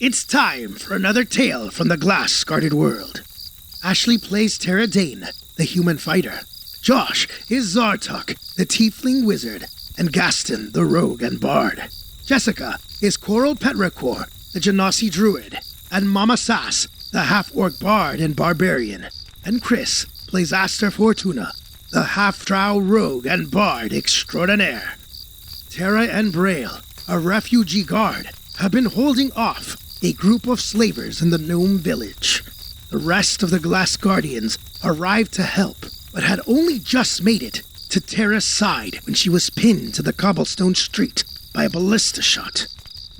It's time for another tale from the glass-guarded world. Ashley plays Terra Dane, the human fighter. Josh is Zartok, the tiefling wizard, and Gaston, the rogue and bard. Jessica is Coral Petracor, the Genasi druid, and Mama Sass, the half-orc bard and barbarian. And Chris plays Aster Fortuna, the half-drow rogue and bard extraordinaire. Terra and Braille, a refugee guard, have been holding off a group of slavers in the gnome village. The rest of the Glass Guardians arrived to help, but had only just made it to Terra's side when she was pinned to the cobblestone street by a ballista shot.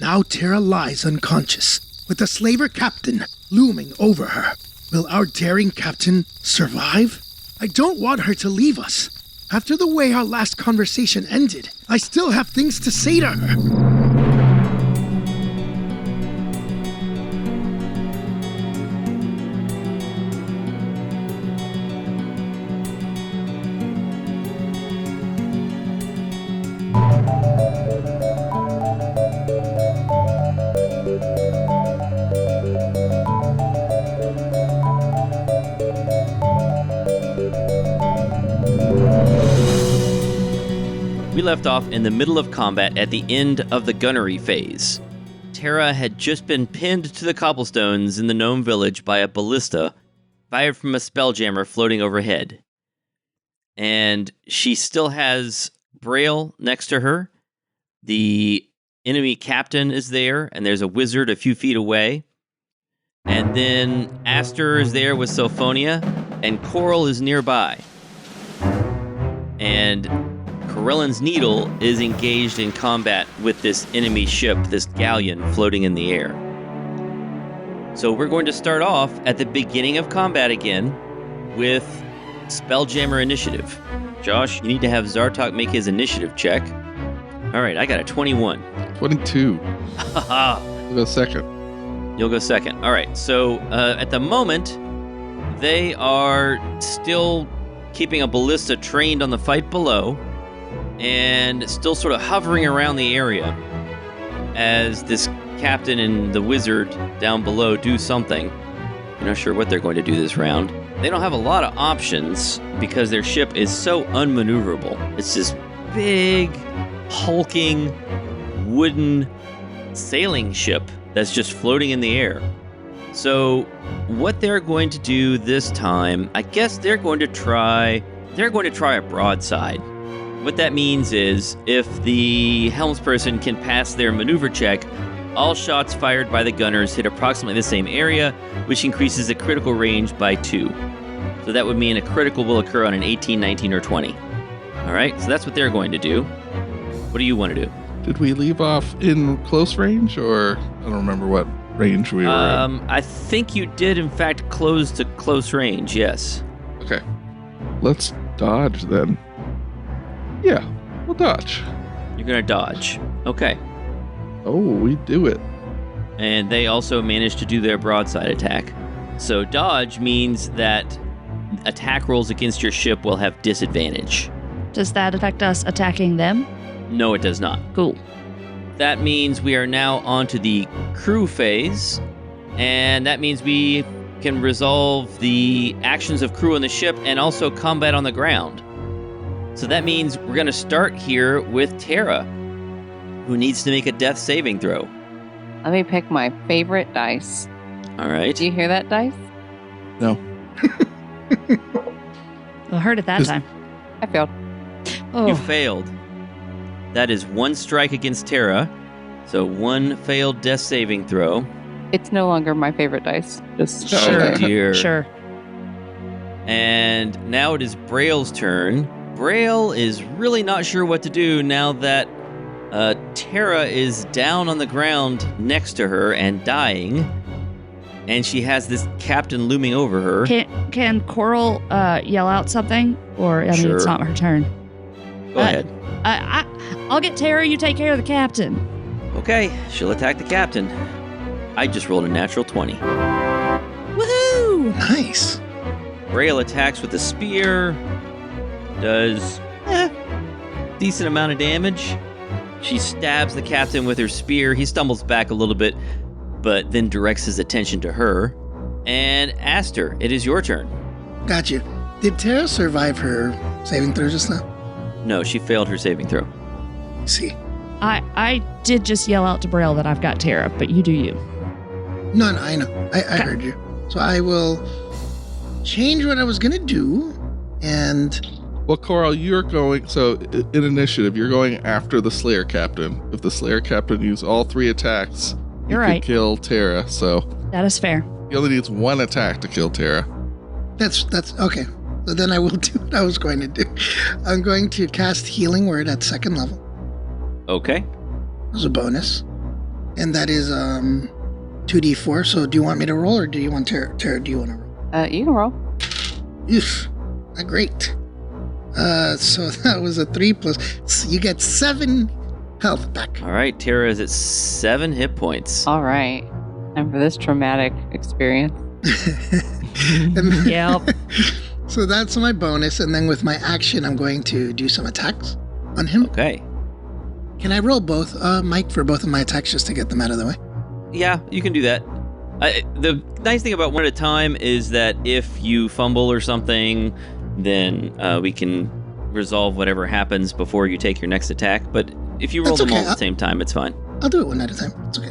Now Terra lies unconscious, with the slaver captain looming over her. Will our daring captain survive? I don't want her to leave us. After the way our last conversation ended, I still have things to say to her. We left off in the middle of combat at the end of the gunnery phase. Terra had just been pinned to the cobblestones in the gnome village by a ballista fired from a spelljammer floating overhead. And she still has Braille next to her. The enemy captain is there, and there's a wizard a few feet away. And then Aster is there with Sophonia, and Coral is nearby. And Corellin's Needle is engaged in combat with this enemy ship, this galleon floating in the air. So we're going to start off at the beginning of combat again with Spelljammer Initiative. Josh, you need to have Zartok make his initiative check. All right, I got a 21. 22. Haha. I'll go second. You'll go second. All right, so at the moment, they are still keeping a ballista trained on the fight below, and still sort of hovering around the area as this captain and the wizard down below do something. I'm not sure what they're going to do this round. They don't have a lot of options because their ship is so unmaneuverable. It's this big, hulking, wooden sailing ship that's just floating in the air. So what they're going to do this time, I guess they're going to try a broadside. What that means is, if the helmsperson can pass their maneuver check, all shots fired by the gunners hit approximately the same area, which increases the critical range by 2. So that would mean a critical will occur on an 18, 19, or 20. All right, so that's what they're going to do. What do you want to do? Did we leave off in close range, or I don't remember what range we were in? I think you did, in fact, close to close range, yes. Okay. Let's dodge then. Yeah, we'll dodge. You're going to dodge. Okay. Oh, we do it. And they also managed to do their broadside attack. So dodge means that attack rolls against your ship will have disadvantage. Does that affect us attacking them? No, it does not. Cool. That means we are now on to the crew phase, and that means we can resolve the actions of crew on the ship and also combat on the ground. So that means we're going to start here with Terra, who needs to make a death saving throw. Let me pick my favorite dice. All right. Do you hear that dice? No. I heard it that time. I failed. Oh, You failed. That is 1 strike against Terra, so 1 failed death saving throw. It's no longer my favorite dice. Just Sure. Oh dear. Sure. And now it is Braille's turn. Braille is really not sure what to do now that Terra is down on the ground next to her and dying, and she has this captain looming over her. Can Coral yell out something? Or, I mean, Sure. it's not her turn. Go ahead. I'll get Terra, you take care of the captain. Okay, she'll attack the captain. I just rolled a natural 20. Woohoo! Nice. Braille attacks with a spear. Does decent amount of damage. She stabs the captain with her spear. He stumbles back a little bit, but then directs his attention to her. And Aster, it is your turn. Got you. Did Tara survive her saving throw just now? No, she failed her saving throw. Let's see. I did just yell out to Braille that I've got Tara, but you do you. No, I know. I heard you. So I will change what I was going to do, and... Well, Coral, you're going... So, in initiative, you're going after the Slayer Captain. If the Slayer Captain used all 3 attacks, You're you right. could kill Tara, so... That is fair. He only needs 1 attack to kill Tara. That's okay. So then I will do what I was going to do. I'm going to cast Healing Word at 2nd level Okay. as a bonus. And that is 2d4. So do you want me to roll, or do you want Tara, do you want to roll? You can roll. Oof. Not great. So that was a 3 plus. So you get 7 health back. All right, Tara is at 7 hit points. All right. Time for this traumatic experience. And Yep. so that's my bonus. And then with my action, I'm going to do some attacks on him. Okay. Can I roll both, Mike, for both of my attacks just to get them out of the way? Yeah, you can do that. The nice thing about one at a time is that if you fumble or something, then we can resolve whatever happens before you take your next attack. But if you roll That's them all okay. at the same time, it's fine. I'll do it one at a time. It's okay.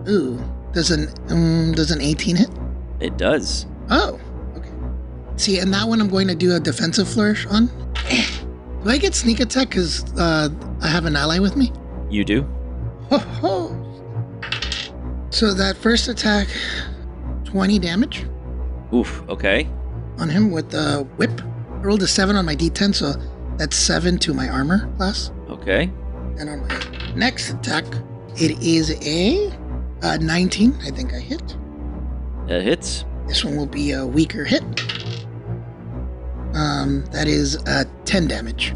Ooh, does an 18 hit? It does. Oh, okay. See, and that one I'm going to do a defensive flourish on. Do I get sneak attack because I have an ally with me? You do. Ho ho! So that first attack, 20 damage Oof. Okay. on him with the whip. I rolled a 7 on my d10, so that's 7 to my armor class. Okay. And on my next attack, it is a 19. I think I hit. That hits. This one will be a weaker hit. That is 10 damage.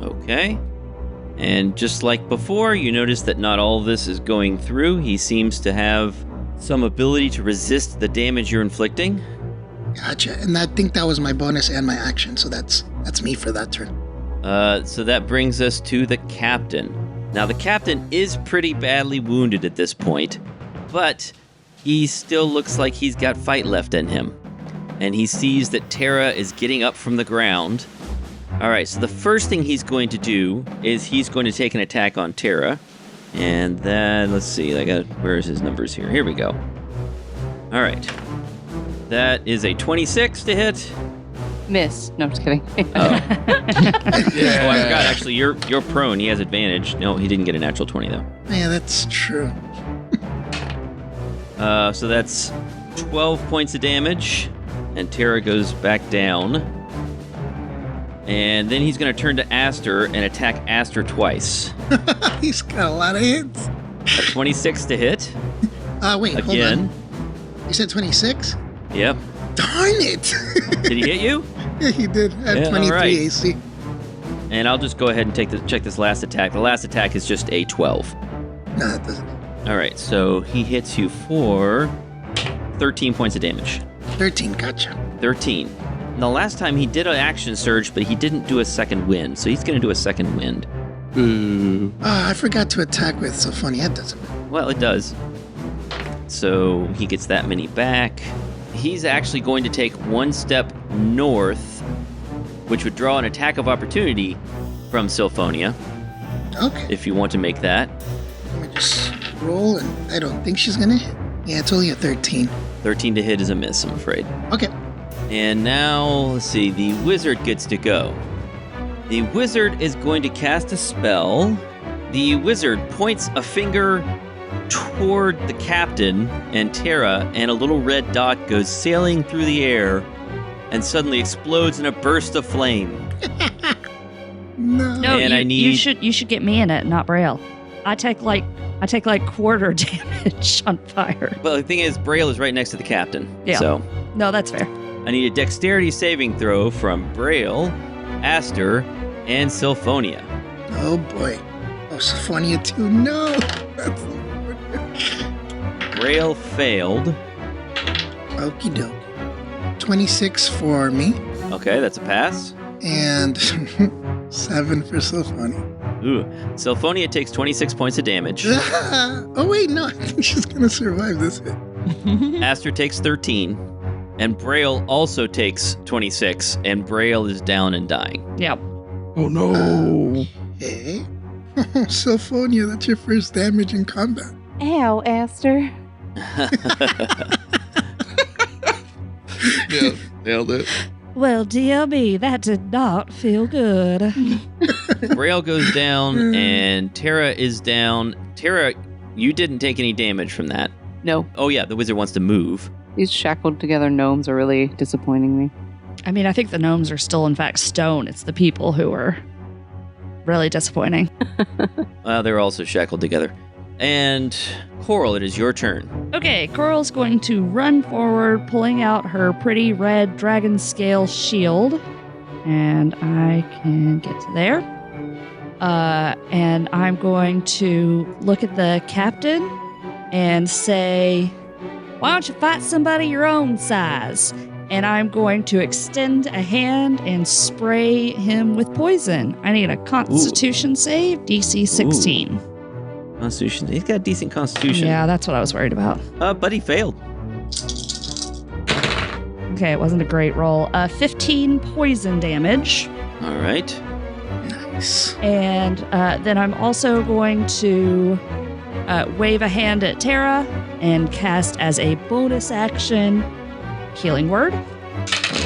Okay. And just like before, you notice that not all of this is going through. He seems to have some ability to resist the damage you're inflicting. Gotcha. And I think that was my bonus and my action, so that's me for that turn. So that brings us to the captain. Now, the captain is pretty badly wounded at this point, but he still looks like he's got fight left in him. And he sees that Tara is getting up from the ground. All right, so the first thing he's going to do is he's going to take an attack on Tara. And then, let's see, where's his numbers here? Here we go. All right. That is a 26 to hit. Miss. No, I'm just kidding. Oh. Oh, I forgot, actually, you're prone. He has advantage. No, he didn't get a natural 20, though. Yeah, that's true. So that's 12 points of damage. And Tara goes back down. And then he's going to turn to Aster and attack Aster twice. He's got a lot of hits. A 26 to hit. Wait, Again. hold on. You said 26? Yep. Darn it! Did he hit you? Yeah, he did. At Yeah, 23 all right. AC. And I'll just go ahead and check this last attack. The last attack is just a 12. No, that doesn't. All right, so he hits you for 13 points of damage. 13, gotcha. 13. And the last time he did an action surge, but he didn't do a second wind, so he's going to do a second wind. Boo. I forgot to attack with so funny. That doesn't. Well, it does. So he gets that many back. He's actually going to take one step north, which would draw an attack of opportunity from Sylphonia, Okay. if you want to make that. Let me just roll, and I don't think she's gonna hit. Yeah, it's only a 13. 13 to hit is a miss, I'm afraid. Okay. And now, let's see, the wizard gets to go. The wizard is going to cast a spell. The wizard points a finger toward the captain and Tara, and a little red dot goes sailing through the air and suddenly explodes in a burst of flame. No. No, And you should get me in it, not Braille. I take like quarter damage on fire. Well, the thing is, Braille is right next to the captain. Yeah. So No, that's fair. I need a dexterity saving throw from Braille, Aster, and Sylphonia. Oh boy. Oh, Symphonia 2. No. That's Braille failed. okie doke. 26 for me, Okay, that's a pass. and 7 for Symphonia. Ooh. Sylphonia takes 26 points of damage. Oh, wait, no. I think she's going to survive this hit. Aster takes 13. And Braille also takes 26. And Braille is down and dying. Yep. Oh no. Hey. Sylphonia, that's your first damage in combat. Ow, Aster. Yeah, nailed it. Well, DLB, that did not feel good. Braille goes down and Tara is down. Tara, you didn't take any damage from that. No, Oh yeah, the wizard wants to move. these shackled together gnomes are really disappointing me. I mean, I think the gnomes are still, in fact, stone. It's the people who are really disappointing. They're also shackled together. And Coral, it is your turn. Okay, Coral's going to run forward, pulling out her pretty red dragon scale shield. And I can get to there. And I'm going to look at the captain and say, why don't you fight somebody your own size? And I'm going to extend a hand and spray him with poison. I need a Constitution save, DC 16. Constitution. He's got a decent constitution. Yeah, that's what I was worried about. But he failed. Okay, it wasn't a great roll. 15 poison damage. All right. Nice. And then I'm also going to wave a hand at Tara and cast as a bonus action Healing Word.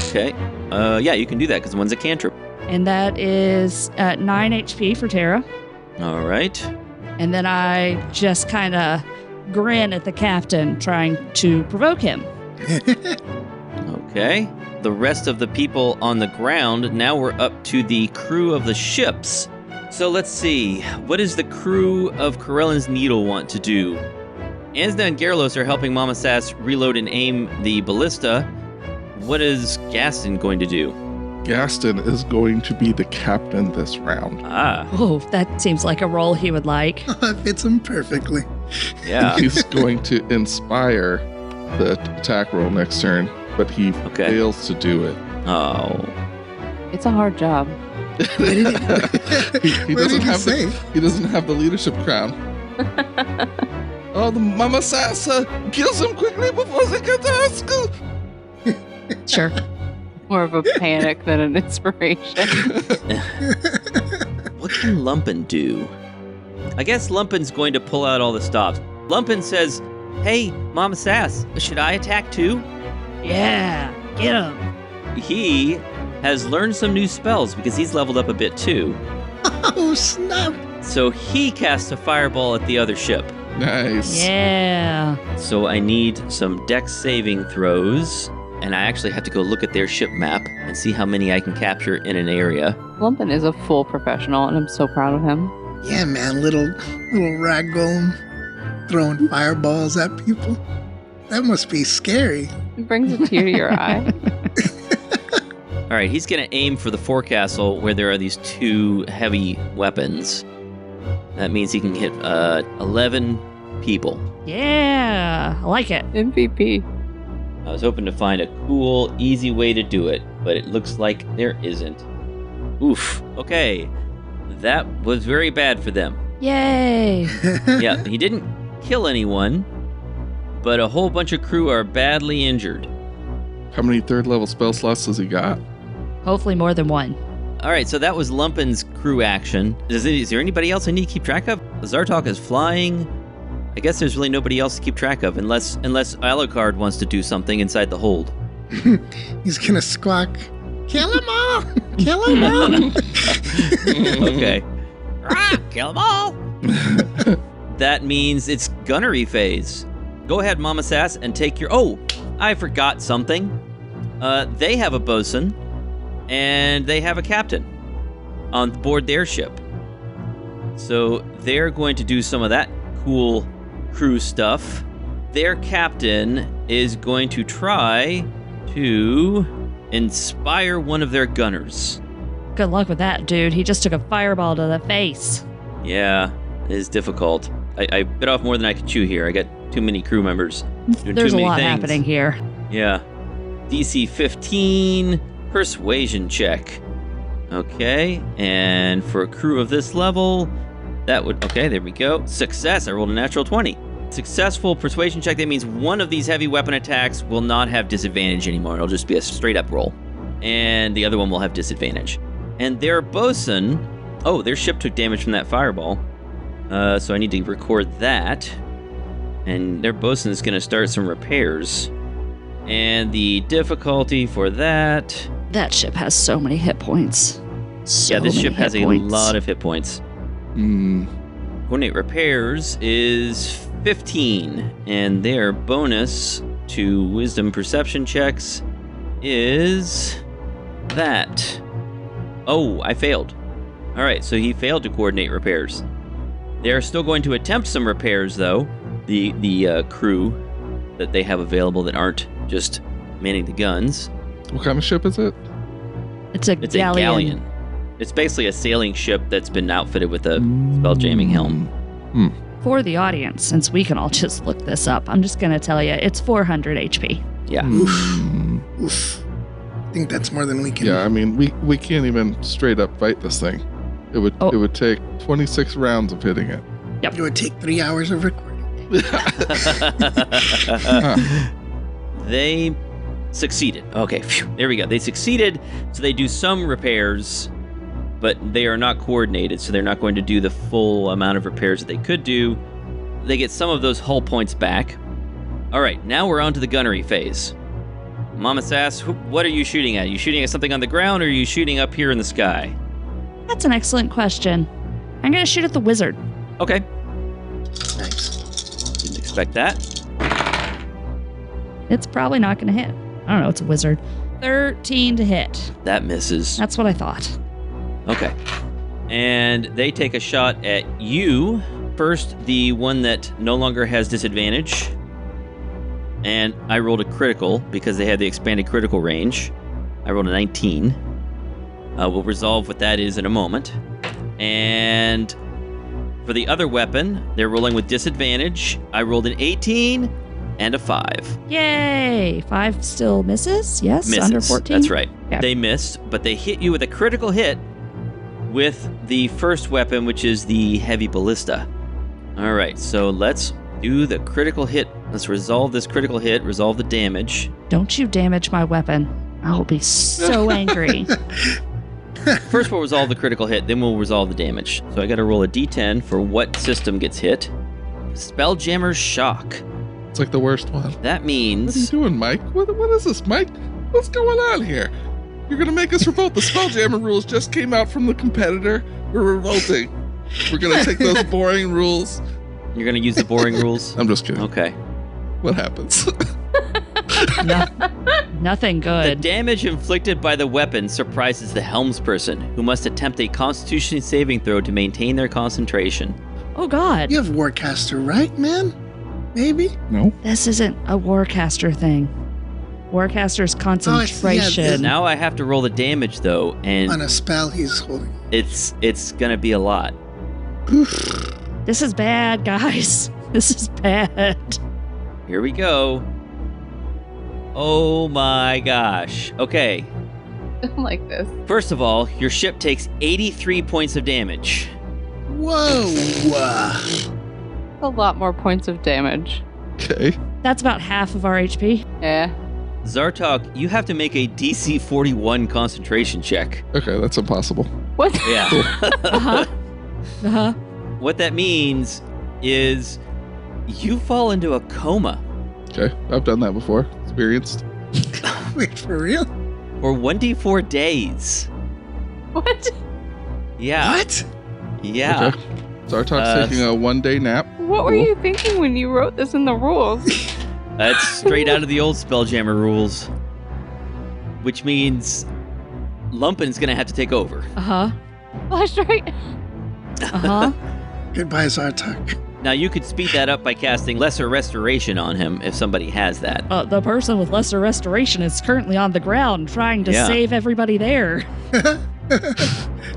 Okay. Yeah, you can do that because one's a cantrip. And that is 9 HP for Tara. All right. And then I just kind of grin at the captain, trying to provoke him. Okay. The rest of the people on the ground, now we're up to the crew of the ships. So let's see. What does the crew of Corellin's Needle want to do? Ansna and Garlos are helping Mama Sass reload and aim the ballista. What is Gaston going to do? Gaston is going to be the captain this round. Ah, Oh, that seems like a role he would like. It fits him perfectly. yeah. He's going to inspire the attack roll next turn, but he Okay. fails to do it. Oh. It's a hard job. What did He what doesn't did he have say? he doesn't have the leadership crown. Oh, the Mama Sassa kills him quickly before they get to our school. Sure. More of a panic than an inspiration. What can Lumpin do? I guess Lumpin's going to pull out all the stops. Lumpin says, hey, Mama Sass, should I attack too? Yeah, get him. He has learned some new spells because he's leveled up a bit too. Oh, snap. So he casts a fireball at the other ship. Nice. Yeah. So I need some dex saving throws. And I actually have to go look at their ship map and see how many I can capture in an area. Lumpin is a full professional, and I'm so proud of him. Yeah, man, little rag golem throwing fireballs at people. That must be scary. It brings a tear to your eye. All right, he's going to aim for the forecastle where there are these two heavy weapons. That means he can hit 11 people. Yeah, I like it. MVP. I was hoping to find a cool, easy way to do it, but it looks like there isn't. Oof. Okay. That was very bad for them. Yay. Yeah, he didn't kill anyone, but a whole bunch of crew are badly injured. How many third level spell slots has he got? Hopefully more than one. All right, so that was Lumpin's crew action. Is there anybody else I need to keep track of? Zartok is flying. I guess there's really nobody else to keep track of, unless Alucard wants to do something inside the hold. He's gonna squawk, kill them all! Kill them all! Okay. Kill them all! That means it's gunnery phase. Go ahead, Mama Sass, and take your... Oh, I forgot something. They have a bosun, and they have a captain on board their ship. So they're going to do some of that cool crew stuff. Their captain is going to try to inspire one of their gunners. Good luck with that, dude. He just took a fireball to the face. Yeah, it is difficult. I bit off more than I could chew here. I got too many crew members doing There's too a many lot things. happening here. Yeah. DC 15, persuasion check. Okay, and for a crew of this level, that would... Okay, there we go. Success. I rolled a natural 20. Successful persuasion check. That means one of these heavy weapon attacks will not have disadvantage anymore. It'll just be a straight-up roll. And the other one will have disadvantage. And their bosun... Oh, their ship took damage from that fireball. So I need to record that. And their bosun is going to start some repairs. And the difficulty for that... That ship has so many hit points. Yeah, this ship has a lot of hit points. Coordinate repairs is 15, and their bonus to wisdom perception checks is that. Oh, I failed. All right, so he failed to coordinate repairs. They're still going to attempt some repairs, though. The crew that they have available that aren't just manning the guns. What kind of ship is it? It's a galleon. It's basically a sailing ship that's been outfitted with a spell-jamming helm. For the audience, since we can all just look this up, I'm just going to tell you, it's 400 HP. Yeah. Oof. I think that's more than we can. Yeah, I mean, we can't even straight up fight this thing. It would take 26 rounds of hitting it. It would take 3 hours of recording. They succeeded. Okay, phew, there we go. They succeeded, so they do some repairs, but they are not coordinated, so they're not going to do the full amount of repairs that they could do. They get some of those hull points back. All right, now we're on to the gunnery phase. Mama Sass, what are you shooting at? Are you shooting at something on the ground, or are you shooting up here in the sky? That's an excellent question. I'm going to shoot at the wizard. Okay. Nice. Didn't expect that. It's probably not going to hit. I don't know, it's a wizard. 13 to hit. That misses. That's what I thought. Okay. And they take a shot at you. First, the one that no longer has disadvantage. And I rolled a critical because they had the expanded critical range. I rolled a 19. We'll resolve what that is in a moment. And for the other weapon, they're rolling with disadvantage. I rolled an 18 and a 5. Yay! 5 still misses? Yes? Misses. Under 14? That's right. Yeah. They missed, but they hit you with a critical hit with the first weapon, which is the heavy ballista. All right, so let's do the critical hit. Let's resolve this critical hit, resolve the damage. Don't you damage my weapon. I will be so angry. First, we'll resolve the critical hit, then we'll resolve the damage. So I got to roll a d10 for what system gets hit. Spelljammer's Shock. It's like the worst one. That What are you means... doing, Mike? What is this, Mike? What's going on here? You're gonna make us revolt. The Spelljammer rules just came out from the competitor. We're revolting. We're gonna take those boring rules. You're going to use the boring rules? I'm just kidding. Okay. What happens? Nothing The good. damage inflicted by the weapon surprises the helmsperson, who must attempt a Constitution saving throw to maintain their concentration. Oh god. You have Warcaster, right, man? Maybe? No. This isn't a Warcaster thing. Warcaster's concentration. Now I have to roll the damage, though, and On a spell he's holding. it's going to be a lot. This is bad, guys. This is bad. Here we go. Oh my gosh. Okay. I like this. First of all, your ship takes 83 points of damage. Whoa! A lot more points of damage. Okay. That's about half of our HP. Yeah. Zartok, you have to make a DC 41 concentration check. Okay, that's impossible. What? Yeah. Uh-huh. Uh-huh. What that means is you fall into a coma Okay, I've done that before. Experienced. Wait, for real? for 1d4 days. What? Yeah. What? Yeah. Okay. Zartok's taking a 1-day nap. What were you thinking when you wrote this in the rules? That's straight out of the old Spelljammer rules. Which means Lumpin's going to have to take over. Uh-huh. Flash right. Uh-huh. Goodbye, Zartok. Now, you could speed that up by casting Lesser Restoration on him if somebody has that. The person with lesser restoration is currently on the ground trying to Yeah. save everybody there.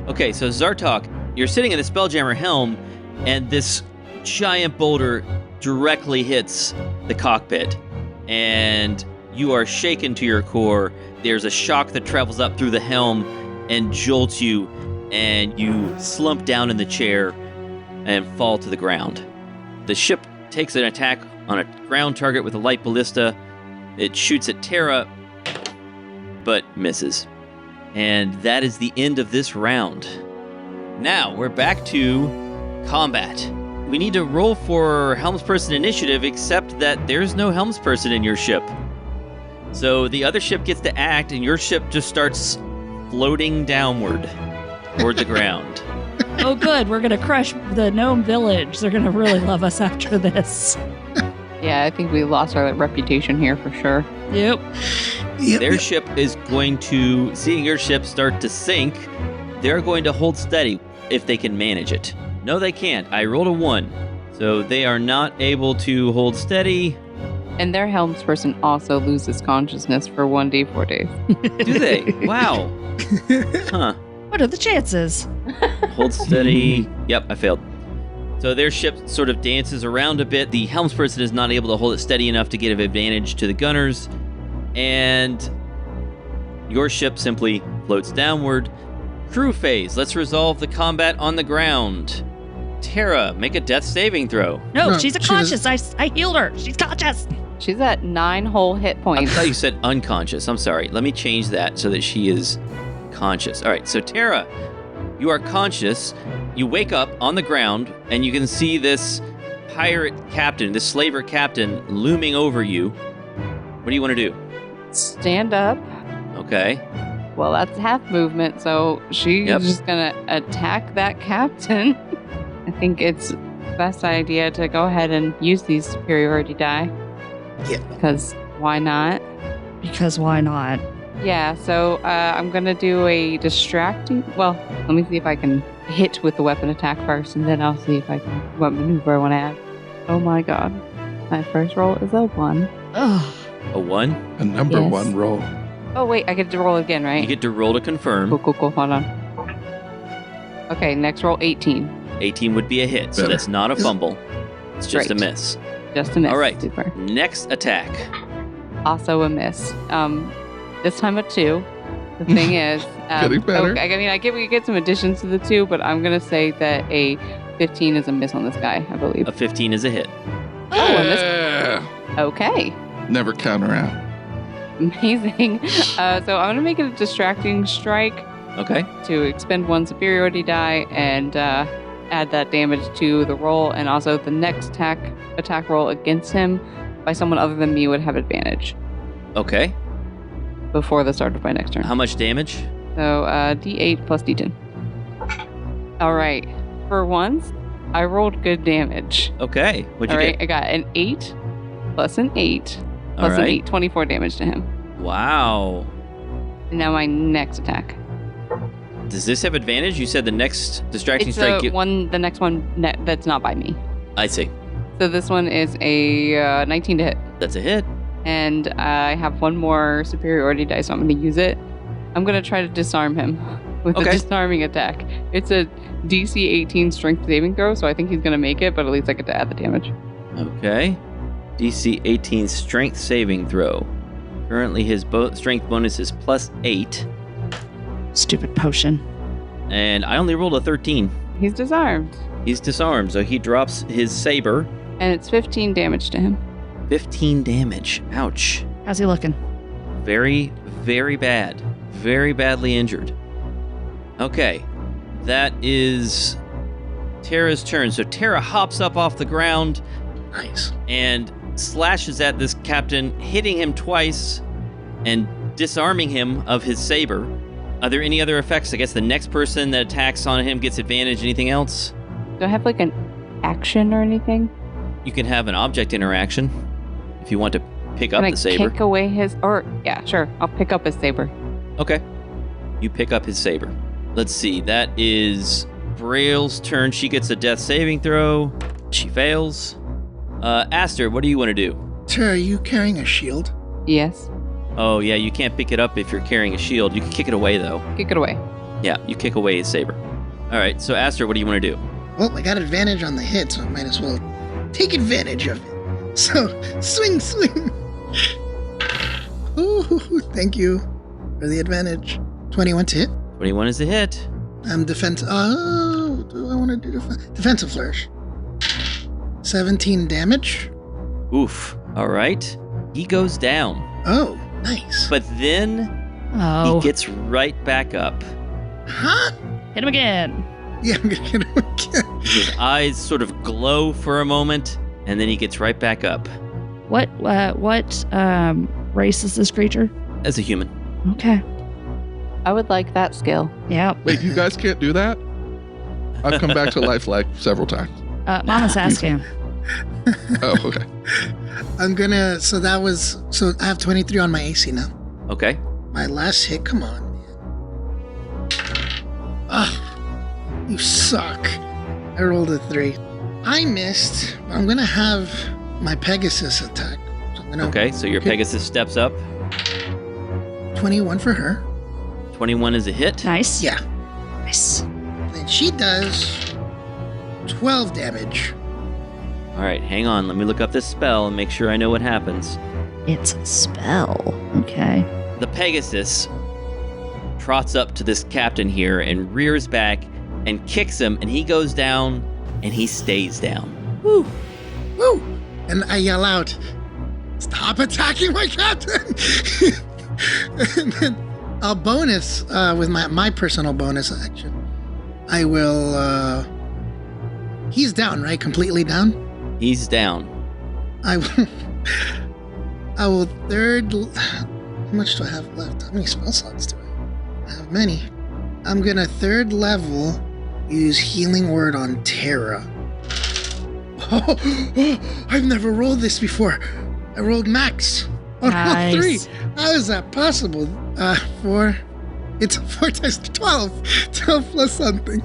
Okay, so Zartok, you're sitting in the Spelljammer helm, and this giant boulder directly hits the cockpit, and you are shaken to your core. There's a shock that travels up through the helm, and jolts you, and you slump down in the chair and fall to the ground. The ship takes an attack on a ground target with a light ballista. It shoots at Terra, but misses. And that is the end of this round. Now, we're back to combat. We need to roll for helmsperson initiative, except that there's no helmsperson in your ship. So the other ship gets to act, and your ship just starts floating downward toward the ground. Oh, good. We're going to crush the gnome village. They're going to really love us after this. Yeah, I think we lost our reputation here for sure. Yep. Their ship is going to, seeing your ship start to sink, they're going to hold steady if they can manage it. No, they can't. I rolled a 1. So they are not able to hold steady. And their helmsperson also loses consciousness for 1d4 days. Do they? Wow. Huh. What are the chances? Hold steady. Yep, I failed. So their ship sort of dances around a bit. The helmsperson is not able to hold it steady enough to give an advantage to the gunners. And your ship simply floats downward. Crew phase. Let's resolve the combat on the ground. Terra, make a death saving throw. No, No, she's conscious. I healed her. She's conscious. She's at 9 whole hit I points. thought you said unconscious. I'm sorry. Let me change that so that she is conscious. All right, so Terra, you are conscious. You wake up on the ground, and you can see this pirate captain, this slaver captain, looming over you. What do you want to do? Stand up. Okay. Well, that's half movement, so she's Yep. just gonna attack that captain. I think it's best idea to go ahead and use these superiority die. Yeah. Because why not? Because why not? Yeah, so I'm gonna do a distracting. Well, let me see if I can hit with the weapon attack first, and then I'll see if I can what maneuver I want to add. Oh my god, my first roll is a 1. Ugh. A 1. A number Yes. 1 roll. Oh wait, I get to roll again, right? You get to roll to confirm. Cool. Hold on. Okay, next roll 18. 18 would be a hit, so Better. that's not a fumble. It's just a Great. miss. Just a miss. All right. Super. Next attack. Also a miss. This time a 2. The thing is, Getting better. Okay, I mean, we get some additions to the 2, but I'm gonna say that a 15 is a miss on this guy. I believe. A 15 is a hit. Oh, and this. Yeah. Okay. Never counter out. Amazing. So I'm gonna make it a distracting strike Okay. to expend 1 superiority die and add that damage to the roll, and also the next attack roll against him by someone other than me would have advantage Okay. before the start of my next turn. How much damage? So D8 plus D10. All right. For once, I rolled good damage. Okay. What'd All you right. I got an 8 plus an 8 All plus an right. 8, 24 damage to him. Wow. And now my next attack. Does this have advantage? You said the next distracting It's strike. the next one that's not by me. I see. So this one is a 19 to hit. That's a hit. And I have 1 more superiority die, so I'm going to use it. I'm going to try to disarm him with a Okay. disarming attack. It's a DC 18 strength saving throw, so I think he's going to make it, but at least I get to add the damage. Okay. DC 18 strength saving throw. Currently his strength bonus is +8. Stupid potion. And I only rolled a 13. He's disarmed. He's disarmed, so he drops his saber. And it's 15 damage to him. 15 damage. Ouch. How's he looking? Very, very bad. Very badly injured. Okay. That is Terra's turn. So Terra hops up off the ground Nice. and slashes at this captain, hitting him twice and disarming him of his saber. Are there any other effects? I guess the next person that attacks on him gets advantage. Anything else? Do I have like an action or anything? You can have an object interaction if you want to pick up Can I the saber. kick away his... Or, yeah, sure. I'll pick up his saber. Okay. You pick up his saber. Let's see. That is Braille's turn. She gets a death saving throw. She fails. Aster, what do you want to do? Terra, are you carrying a shield? Yes. Oh, yeah, you can't pick it up if you're carrying a shield. You can kick it away, though. Kick it away. Yeah, you kick away his saber. All right, so Aster, what do you want to do? Well, I got advantage on the hit, so I might as well take advantage of it. So, swing. Ooh, thank you for the advantage. 21 to hit. 21 is a hit. Defense. Oh, do I want to do defensive flourish? 17 damage. Oof. All right. He goes down. Oh, nice. But then Oh. he gets right back up. Huh? Hit him again. Yeah, I'm gonna hit him again. His eyes sort of glow for a moment, and then he gets right back up What race is this creature? as a human. Okay. I would like that skill. Yeah. Wait, you guys can't do that? I've come back to life like several times. Mama's asking. Oh, okay. I'm gonna. So I have 23 on my AC now. Okay. My last hit. Come on, man. Ah, you suck. I rolled a 3. I missed. I'm gonna have my Pegasus attack. So I'm gonna Okay, so your Pegasus steps up. 21 for her. 21 is a hit. Nice. Yeah. Nice. Then she does 12 damage. All right, hang on. Let me look up this spell and make sure I know what happens. It's a spell. Okay. The Pegasus trots up to this captain here and rears back and kicks him, and he goes down, and he stays down. Woo. Woo! And I yell out, "Stop attacking my captain!" And then a bonus, with my personal bonus action, I will, he's down, right? Completely down? He's down. I will third, how much do I have left? How many spell slots do I have? I have many. I'm gonna third level use Healing Word on Terra. Oh, I've never rolled this before. I rolled max on all 3. Nice. How is that possible? 4. It's 4 times 12. 12 plus something.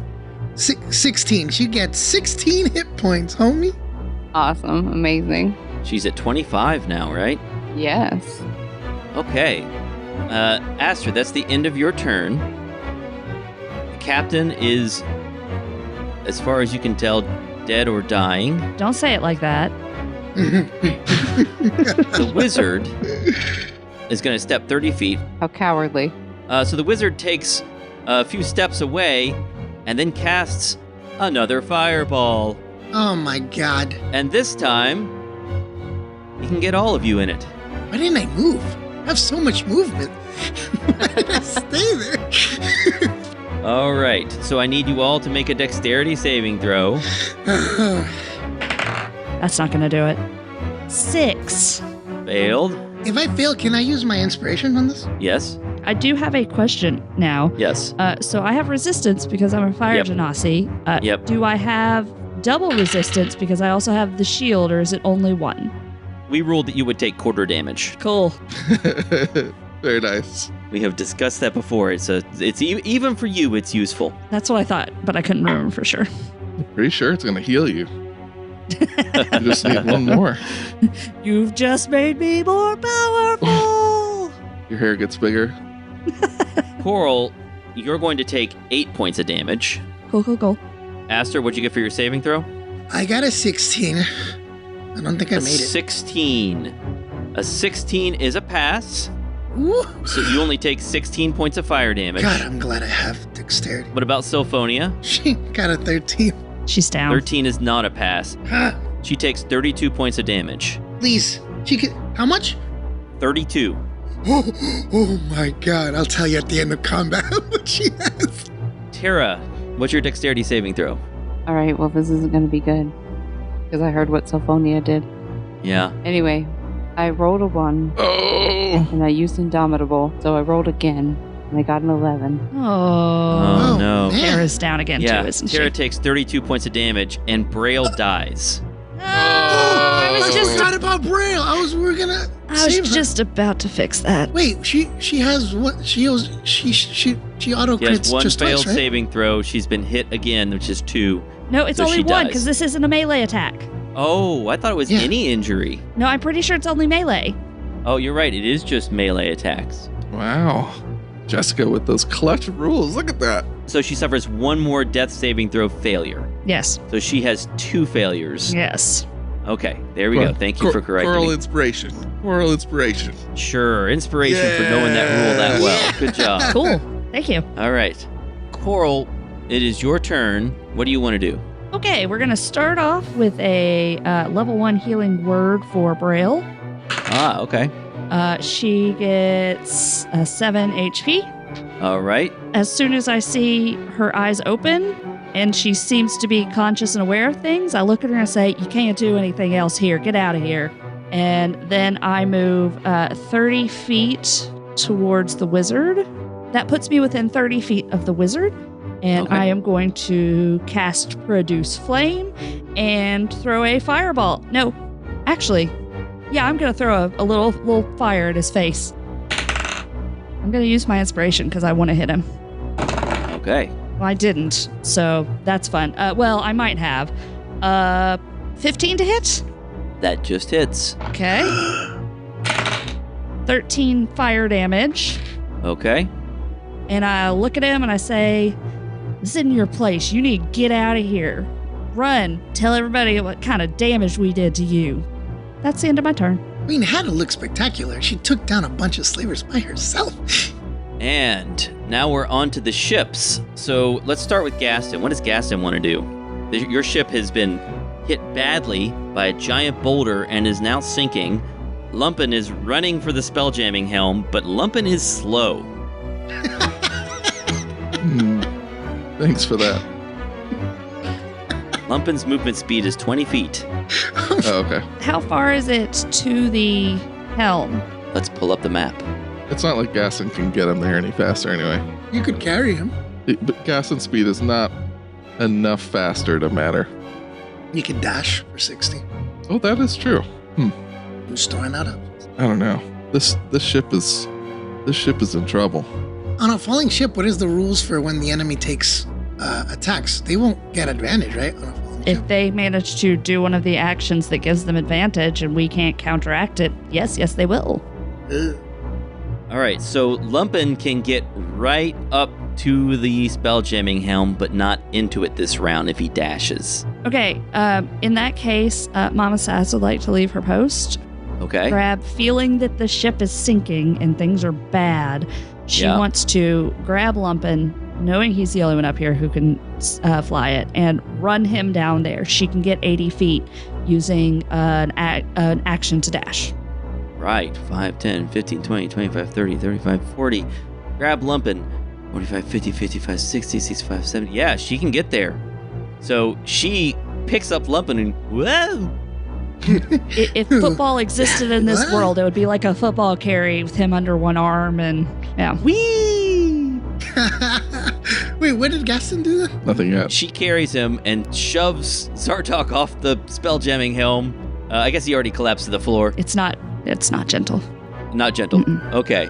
16. She gets 16 hit points, homie. Awesome. Amazing. She's at 25 now, right? Yes. Okay. Aster, that's the end of your turn. The captain is, as far as you can tell, dead or dying. Don't say it like that. The wizard is going to step 30 feet. How cowardly. So the wizard takes a few steps away and then casts another fireball. Oh my god. And this time, he can get all of you in it. Why didn't I move? I have so much movement. Why did I stay there? All right. So I need you all to make a dexterity saving throw. That's not going to do it. 6. Failed. If I fail, can I use my inspiration on this? Yes. I do have a question now. Yes. So I have resistance because I'm a fire Yep. genasi. Yep. Do I have double resistance because I also have the shield, or is it only 1? We ruled that you would take quarter damage. Cool. Very nice. We have discussed that before. Even for you, it's useful. That's what I thought, but I couldn't remember for sure. Pretty sure it's going to heal you. You just need one more. You've just made me more powerful. Your hair gets bigger. Coral, you're going to take 8 points of damage. Cool. Aster, what'd you get for your saving throw? I got a 16. I don't think I made it. 16. A 16 is a pass. Woo. So you only take 16 points of fire damage. God, I'm glad I have dexterity. What about Sylphonia? She got a 13. She's down. 13 is not a pass. Huh. She takes 32 points of damage. Please. She could. How much? 32. Oh my god. I'll tell you at the end of combat what she has. Tara, what's your dexterity saving throw? All right. Well, this isn't going to be good because I heard what Sophonia did. Yeah. Anyway, I rolled a 1 Oh! and I used Indomitable, so I rolled again and I got an 11. Oh, no. man. Tara's down again Yeah, too, isn't Tara she? takes 32 points of damage, and Braille dies. I was I just forgot about Braille. We're gonna I save was her. just about to fix that. Wait, she has what? She auto She crits has one just failed twice, right? saving throw. She's been hit again, which is 2. No, it's So only she 1 dies. because this isn't a melee attack. Oh, I thought it was Yeah. any injury. No, I'm pretty sure it's only melee. Oh, you're right. It is just melee attacks. Wow. Jessica with those clutch rules. Look at that. So she suffers one more death saving throw failure. Yes. So she has 2 failures. Yes. Okay, there we go. Thank you for correcting Coral me. inspiration. Coral inspiration. Sure, inspiration for knowing that rule that well. Yeah. Good job. Cool. Thank you. All right. Coral, it is your turn. What do you want to do? Okay, we're going to start off with a level 1 healing word for Braille. Ah, okay. She gets 7 HP. All right. As soon as I see her eyes open and she seems to be conscious and aware of things, I look at her and say, you can't do anything else here. Get out of here. And then I move 30 feet towards the wizard. That puts me within 30 feet of the wizard. And Okay. I am going to cast Produce Flame and throw a fireball. No, actually, yeah, I'm going to throw a little fire at his face. I'm going to use my inspiration because I want to hit him. Okay. Well, I didn't, so that's fun. Well, I might have. 15 to hit? That just hits. Okay. 13 fire damage. Okay. And I look at him and I say, this isn't your place. You need to get out of here. Run. Tell everybody what kind of damage we did to you. That's the end of my turn. I mean, Hannah looked spectacular. She took down a bunch of slavers by herself. And now we're on to the ships. So let's start with Gaston. What does Gaston want to do? Your ship has been hit badly by a giant boulder and is now sinking. Lumpin is running for the spelljamming helm, but Lumpin is slow. Thanks for that. Lumpin's movement speed is 20 feet. Oh, okay. How far is it to the helm? Let's pull up the map. It's not like Gaston can get him there any faster anyway. You could carry him. But Gaston's speed is not enough faster to matter. You could dash for 60. Oh, that is true. I'm storing that up. I don't know. This ship is in trouble. On a falling ship, what is the rules for when the enemy takes attacks? They won't get advantage, right? On a falling ship. If they manage to do one of the actions that gives them advantage and we can't counteract it, yes, they will. Ugh. All right, so Lumpin can get right up to the spelljamming helm, but not into it this round if he dashes. Okay, in that case, Mama Sass would like to leave her post. Okay. Grab, feeling that the ship is sinking and things are bad, she Yeah. wants to grab Lumpin, knowing he's the only one up here who can fly it, and run him down there. She can get 80 feet using an action to dash. Right. 5, 10, 15, 20, 25, 30, 35, 40. Grab Lumpin. 45, 50, 55, 60, 65, 70. Yeah, she can get there. So she picks up Lumpin and whoa! If football existed in this world, it would be like a football carry with him under one arm and, yeah. Whee! Wait, what did Gaston do then? Nothing yet. She carries him and shoves Zartok off the spelljamming helm. I guess he already collapsed to the floor. It's not gentle. Not gentle. Mm-mm. Okay.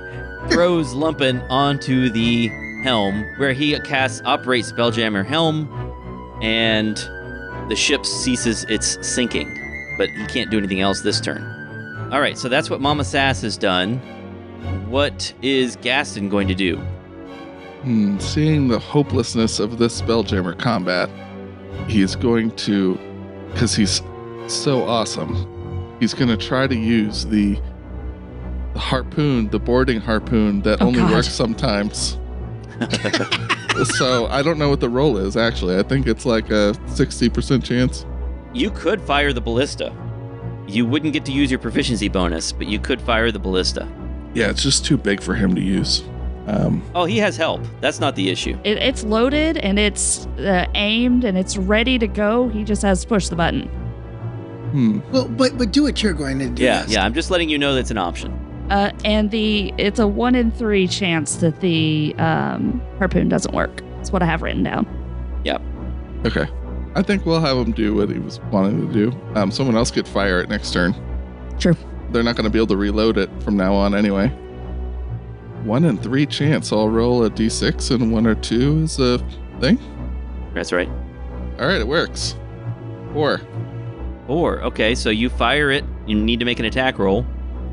Throws Lumpin onto the helm, where he casts Operate Spelljammer Helm, and the ship ceases its sinking. But he can't do anything else this turn. All right, so that's what Mama Sass has done. What is Gaston going to do? Seeing the hopelessness of this Spelljammer combat, he's going to, because he's so awesome, he's going to try to use the harpoon, the boarding harpoon that only God. works sometimes. So I don't know what the roll is, actually. I think it's like a 60% chance. You could fire the ballista. You wouldn't get to use your proficiency bonus, but you could fire the ballista. Yeah, it's just too big for him to use. Oh, he has help. That's not the issue. It's loaded and it's aimed and it's ready to go. He just has to push the button. Well, but do what you're going to do. Yeah, Gaston. I'm just letting you know that's an option. And it's a 1 in 3 chance that the harpoon doesn't work. That's what I have written down. Yep. Okay. I think we'll have him do what he was wanting to do. Someone else could fire it next turn. True. They're not going to be able to reload it from now on anyway. 1 in 3 chance. I'll roll a d6 and 1 or 2 is a thing. That's right. All right, it works. 4. 4. Okay, so you fire it. You need to make an attack roll.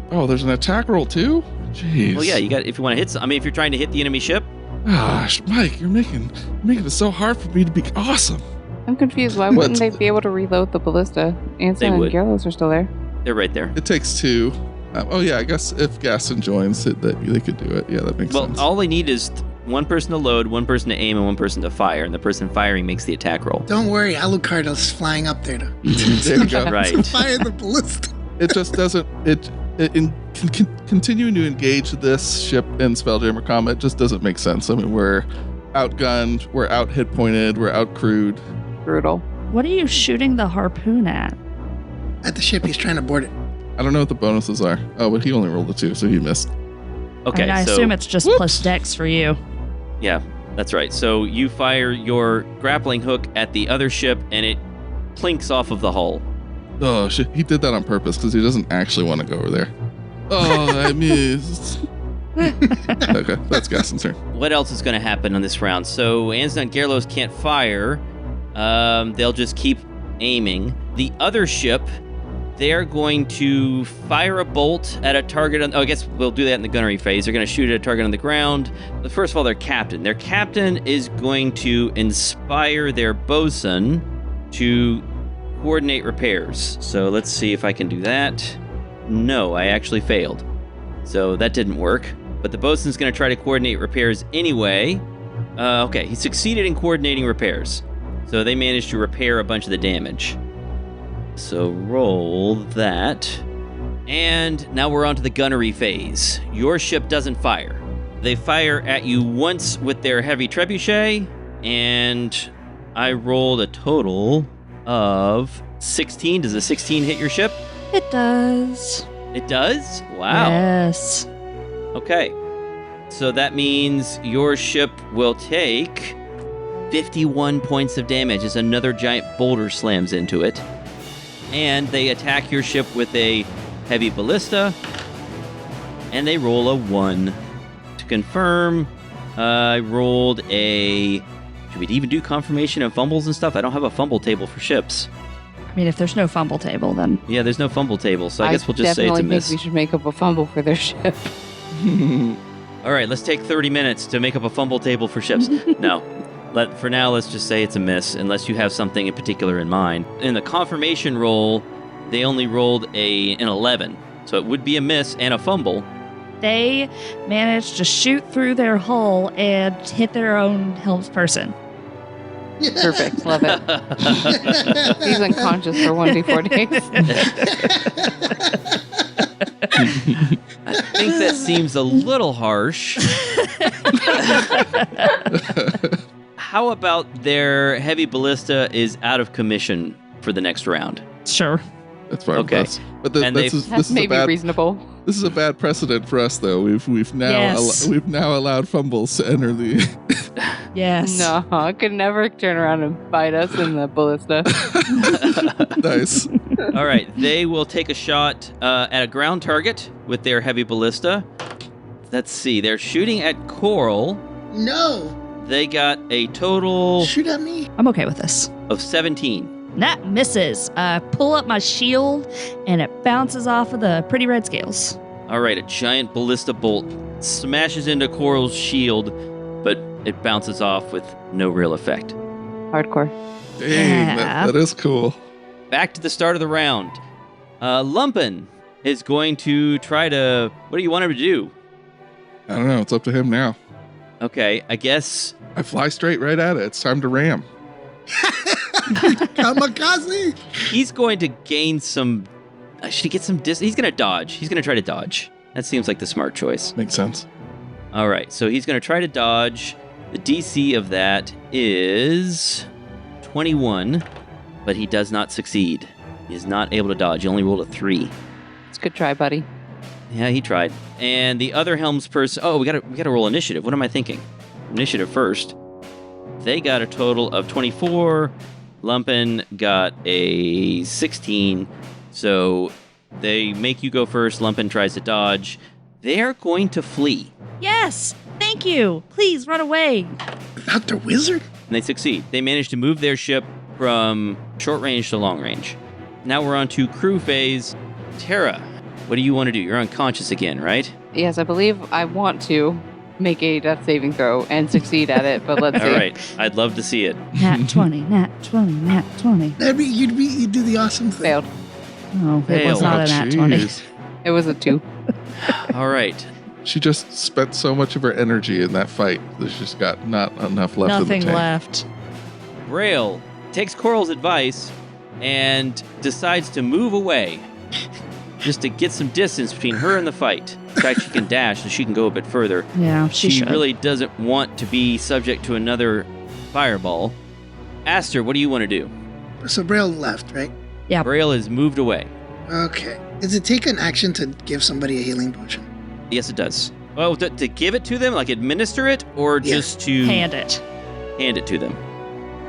Oh, there's an attack roll too? Jeez. Well, yeah, you got. If you want to hit, if you're trying to hit the enemy ship, Gosh, Mike, you're making it so hard for me to be awesome. I'm confused. Why wouldn't they be able to reload the ballista? Anson They and would. Gyarados are still there. they're right there. It takes 2. Oh yeah, I guess if Gaston joins, they could do it. Yeah, that makes Well, sense. all they need is one person to load, one person to aim, and one person to fire. And the person firing makes the attack roll. Don't worry, Alucard's flying up there to There you go. Right. fire the ballista. It just doesn't. Continuing to engage this ship in Spelljammer combat just doesn't make sense. I mean, we're outgunned, we're out hit pointed, we're out crewed. Brutal. What are you shooting the harpoon at? At the ship, he's trying to board it. I don't know what the bonuses are. Oh, but he only rolled a 2, so he missed. Okay, I so assume it's just Whoops. plus dex for you. yeah, that's right. So you fire your grappling hook at the other ship, and it plinks off of the hull. Oh shit! He did that on purpose because he doesn't actually want to go over there. Oh, I missed. Okay, that's Gaston's turn. What else is going to happen on this round? So Ansel and Gerlos can't fire. They'll just keep aiming. The other ship, they're going to fire a bolt at a target on... Oh, I guess we'll do that in the gunnery phase. They're going to shoot at a target on the ground. But first of all, their captain. Their captain is going to inspire their bosun to coordinate repairs. So let's see if I can do that. No, I actually failed. So that didn't work. But the bosun's going to try to coordinate repairs anyway. Okay, he succeeded in coordinating repairs. So they managed to repair a bunch of the damage. So roll that. And now we're on to the gunnery phase. Your ship doesn't fire. They fire at you once with their heavy trebuchet, and I rolled a total of 16. Does a 16 hit your ship? It does. It does? Wow. Yes. Okay. So that means your ship will take 51 points of damage as another giant boulder slams into it. And they attack your ship with a heavy ballista. And they roll a 1. To confirm, I rolled a... Should we even do confirmation and fumbles and stuff? I don't have a fumble table for ships. I mean, if there's no fumble table, then Yeah, there's no fumble table, so I guess we'll just say it's a definitely miss. think we should make up a fumble for their ship. All right, let's take 30 minutes to make up a fumble table for ships. No. For now, let's just say it's a miss, unless you have something in particular in mind. In the confirmation roll, they only rolled an 11. So it would be a miss and a fumble. they managed to shoot through their hull and hit their own helmsperson. Perfect. Love it. He's unconscious for 1d4 days. I think that seems a little harsh. How about their heavy ballista is out of commission for the next round? Sure. That's fine Okay. with us. But And this That's is a maybe bad reasonable. this is a bad precedent for us though. We've now Yes. we've now allowed fumbles to enter the Yes. No, I could never turn around and bite us in the ballista. nice. All right, they will take a shot at a ground target with their heavy ballista. Let's see, they're shooting at Coral. No! They got a total Shoot at me. I'm okay with this. of 17. That misses. I pull up my shield and it bounces off of the pretty red scales. All right, a giant ballista bolt smashes into Coral's shield, but it bounces off with no real effect. Hardcore. Dang, Yeah. that is cool. Back to the start of the round. Lumpen is going to try to... What do you want him to do? I don't know. It's up to him now. Okay, I guess... I fly straight right at it. It's time to ram. Kamikaze! He's going to gain some... should he get some distance? He's going to dodge. He's going to try to dodge. That seems like the smart choice. Makes sense. All right, so he's going to try to dodge. The DC of that is 21, but he does not succeed. He is not able to dodge. He only rolled a 3. It's a good try, buddy. Yeah, he tried. And the other helms person... Oh, we gotta roll initiative. What am I thinking? Initiative first. They got a total of 24. Lumpen got a 16. So they make you go first. Lumpen tries to dodge. They're going to flee. Yes! Thank you! Please run away! Dr. Wizard? And they succeed. They manage to move their ship from short range to long range. Now we're on to crew phase. Tara, what do you want to do? You're unconscious again, right? Yes, I believe I want to make a death saving throw and succeed at it, but let's see. All right. I'd love to see it. Nat 20, nat 20, nat 20. You'd do the awesome thing. Failed. Oh, it was Failed. not a nat 20. jeez. It was a 2. All right. She just spent so much of her energy in that fight. There's just got not enough left in the Nothing tank. left. Braille takes Coral's advice and decides to move away just to get some distance between her and the fight. In fact, she can dash, so she can go a bit further. Yeah, she should. really doesn't want to be subject to another fireball. Aster, what do you want to do? So Braille left, right? Yeah. Braille has moved away. Okay. Does it take an action to give somebody a healing potion? Yes, it does. Well, to give it to them, like administer it, or Yeah. just to Hand it. hand it to them?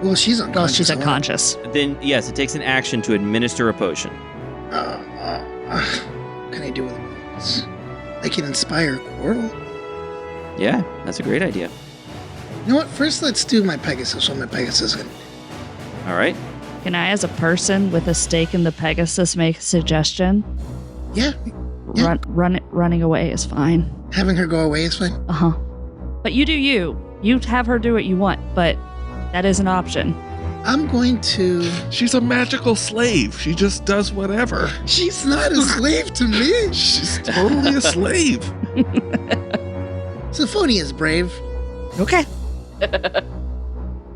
Well, she's Well, unconscious. she's I wanna- unconscious. Then, yes, it takes an action to administer a potion. What can I do with this? I can inspire Coral. Yeah, that's a great idea. You know what? First, let's do my Pegasus. What my Pegasus can. All right. Can I, as a person with a stake in the Pegasus, make a suggestion? Yeah, Yeah. Running away is fine. having her go away is fine. Uh-huh. But you do you. You have her do what you want, but that is an option. I'm going to. She's a magical slave. She just does whatever. She's not a slave to me. She's totally a slave. Symphonia is brave. Okay.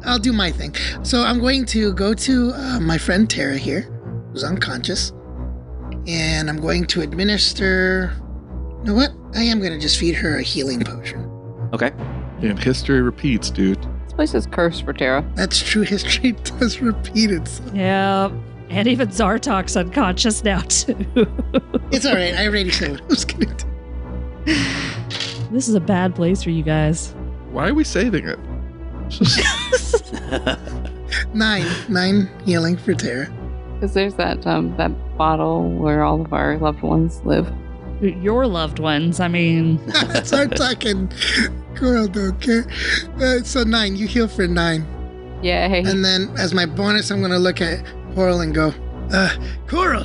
I'll do my thing. So I'm going to go to my friend Tara here, who's unconscious, and I'm going to administer. You know what? I am going to just feed her a healing potion. Okay. And history repeats, dude. This place is cursed for Tara. That's true. History does repeat itself. Yeah. And even Zartok's unconscious now, too. It's all right. I already said what I was going to do. This is a bad place for you guys. Why are we saving it? 9 healing for Tara. Because there's that bottle where all of our loved ones live. Your loved ones, I mean... Start talking. Coral don't care. So 9. You heal for 9. Yay. And then as my bonus, I'm going to look at Coral and go, Coral,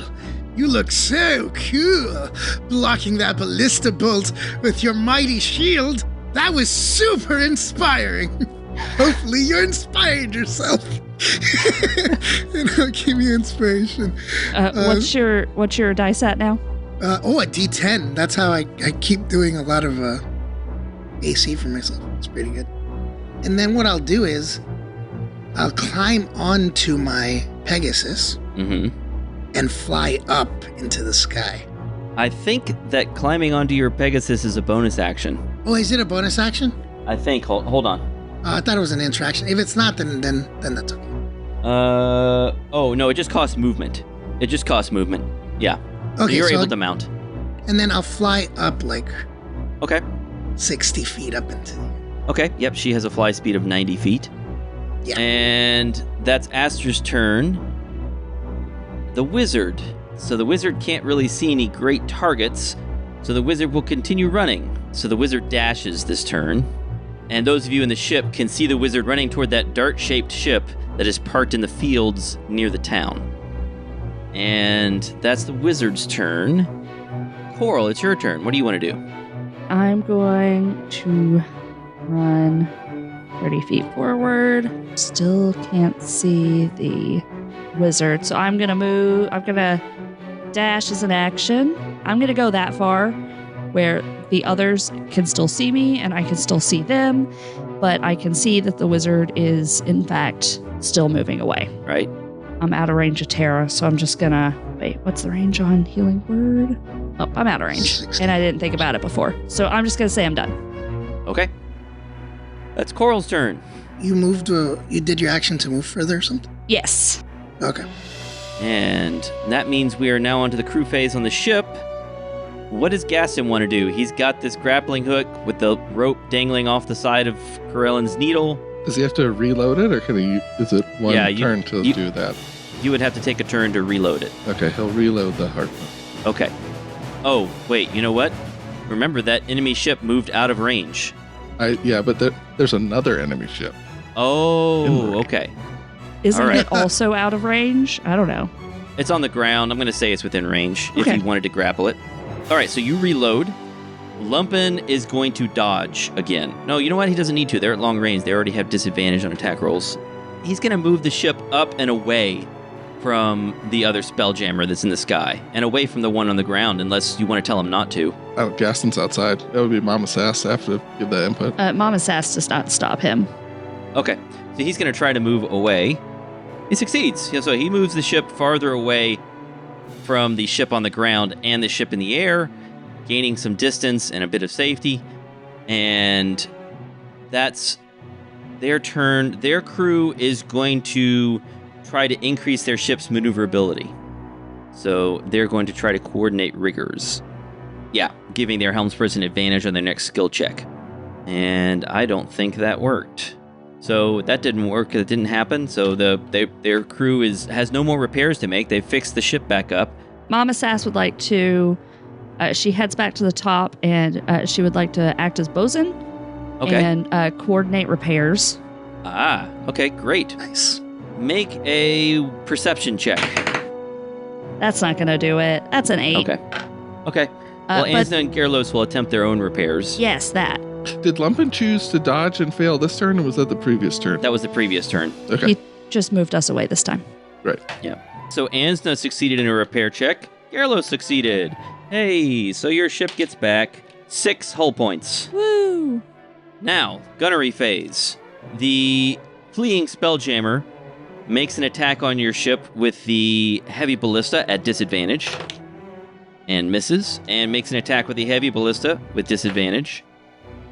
you look so cool. Blocking that ballista bolt with your mighty shield. That was super inspiring. Hopefully you inspired yourself. And I'll give you inspiration. what's your dice at now? A D10. That's how I keep doing a lot of AC for myself. It's pretty good. And then what I'll do is I'll climb onto my Pegasus and fly up into the sky. I think that climbing onto your Pegasus is a bonus action. Oh, is it a bonus action? I think. Hold on. I thought it was an interaction. If it's not, then that's okay. Oh, no, it just costs movement. It just costs movement. Yeah. Okay, You're so able to mount. And then I'll fly up like Okay. 60 feet up into the... Okay. Yep, she has a fly speed of 90 feet. Yeah. And that's Aster's turn. The wizard. So the wizard can't really see any great targets, so the wizard will continue running. So the wizard dashes this turn. And those of you in the ship can see the wizard running toward that dart-shaped ship that is parked in the fields near the town. And that's the wizard's turn. Coral, it's your turn. What do you want to do? I'm going to run 30 feet forward. Still can't see the wizard, so I'm going to move. I'm going to dash as an action. I'm going to go that far where the others can still see me and I can still see them, but I can see that the wizard is, in fact, still moving away. Right. I'm out of range of Terra, so I'm just going to... Wait, what's the range on Healing Word? Oh, I'm out of range, 60. and I didn't think about it before. So I'm just going to say I'm done. Okay. That's Coral's turn. You moved, you did your action to move further or something? Yes. Okay. And that means we are now onto the crew phase on the ship. What does Gaston want to do? He's got this grappling hook with the rope dangling off the side of Corellin's needle. Does he have to reload it, or can he? Is it one Yeah, turn to do that? You would have to take a turn to reload it. Okay, he'll reload the harpoon. Okay. Oh, wait, you know what? Remember that enemy ship moved out of range. Yeah, but there's another enemy ship. Oh, okay. Isn't All right. it also out of range? I don't know. It's on the ground. I'm going to say it's within range if Okay. you wanted to grapple it. All right, so you reload. Lumpen is going to dodge again. No, you know what? He doesn't need to. They're at long range. They already have disadvantage on attack rolls. He's going to move the ship up and away from the other Spelljammer that's in the sky and away from the one on the ground, unless you want to tell him not to. Oh, Gaston's outside. That would be Mama Sass. I have to give that input. Mama Sass does not stop him. Okay, so he's going to try to move away. He succeeds. Yeah, so he moves the ship farther away from the ship on the ground and the ship in the air, gaining some distance and a bit of safety. And that's their turn. Their crew is going to try to increase their ship's maneuverability. So they're going to try to coordinate riggers. Yeah, giving their helmsperson advantage on their next skill check. And I don't think that worked. So that didn't work. It didn't happen. So their crew has no more repairs to make. They fixed the ship back up. Mama Sass would like to... she heads back to the top, and she would like to act as bosun and coordinate repairs. Ah, okay, great. Nice. Make a perception check. That's not going to do it. That's an 8. Okay. Well, Ansna and Gerlos will attempt their own repairs. Yes, that. Did Lumpin choose to dodge and fail this turn, or was that the previous turn? That was the previous turn. Okay. He just moved us away this time. Right. Yeah. So Ansna succeeded in a repair check. Gerlos succeeded. Hey, so your ship gets back 6 hull points. Woo! Now, gunnery phase. The fleeing Spelljammer makes an attack on your ship with the heavy ballista at disadvantage and misses, and makes an attack with the heavy ballista with disadvantage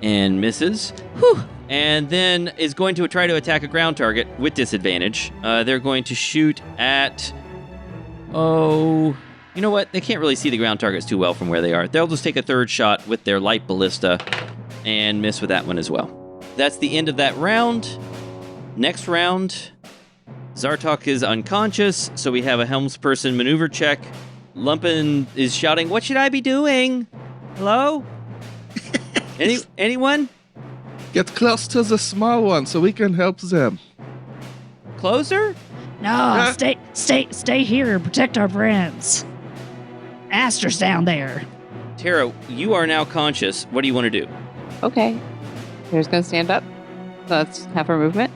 and misses. Whew. And then is going to try to attack a ground target with disadvantage. They're going to shoot at... Oh... You know what? They can't really see the ground targets too well from where they are. They'll just take a third shot with their light ballista and miss with that one as well. That's the end of that round. Next round, Zartok is unconscious, so we have a helmsperson maneuver check. Lumpin is shouting, "What should I be doing? Hello? Anyone? Get close to the small one so we can help them. Closer? No, stay here and protect our friends. Aster's down there. Tara, you are now conscious. What do you want to do? Okay. Tara's going to stand up. So that's half her movement.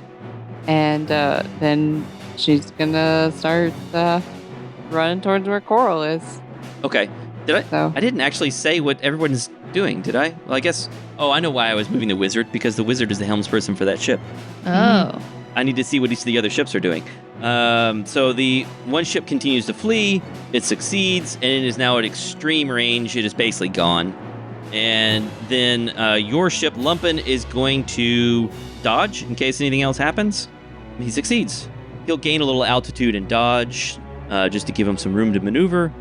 And then she's going to start running towards where Coral is. Okay. Did I? So. I didn't actually say what everyone's doing, did I? Well, I guess... Oh, I know why I was moving the wizard, because the wizard is the helmsperson for that ship. Oh. I need to see what each of the other ships are doing. So the one ship continues to flee. It succeeds, and it is now at extreme range. It is basically gone. And then your ship, Lumpin, is going to dodge in case anything else happens. He succeeds. He'll gain a little altitude and dodge just to give him some room to maneuver.